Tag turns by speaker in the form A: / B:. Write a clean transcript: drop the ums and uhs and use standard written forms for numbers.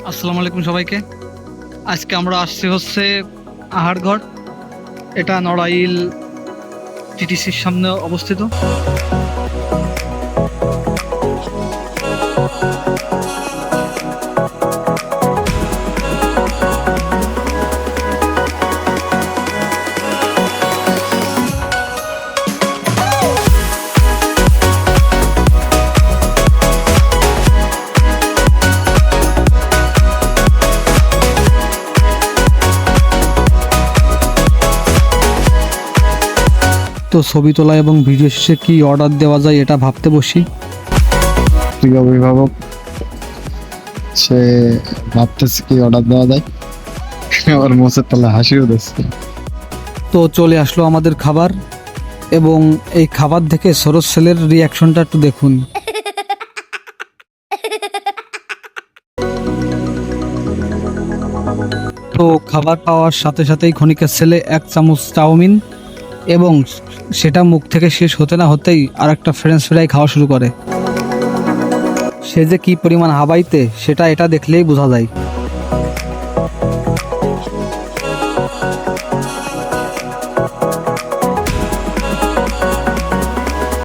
A: আসসালামু আলাইকুম সবাইকে। আজকে আমরা আসছি হচ্ছে আহারঘর। এটা নড়াইল টিটিসির সামনে অবস্থিত। তো ছবি তোলা এবং ভিডিও শেষে কি অর্ডার দেওয়া যায় এটা ভাবতে বসি।
B: প্রিয় অভিভাবক, সে ভাবতেছে কি অর্ডার দেওয়া যায়। আবার মোচের তলা হাসিও দিচ্ছে।
A: তো চলে আসলো আমাদের খাবার, এবং এই খাবার দেখে সরোজ ছেলের রিয়াকশনটা একটু দেখুন। তো খাবার পাওয়ার সাথে সাথেই ক্ষণিকের ছেলে 1 চামচ চাউমিন, এবং সেটা মুখ থেকে শেষ হতে না হতেই আর একটা ফ্রেঞ্চ ফ্রাই খাওয়া শুরু করে। সে যে কি পরিমাণ হাবাইতে সেটা এটা দেখলেই বোঝা যায়।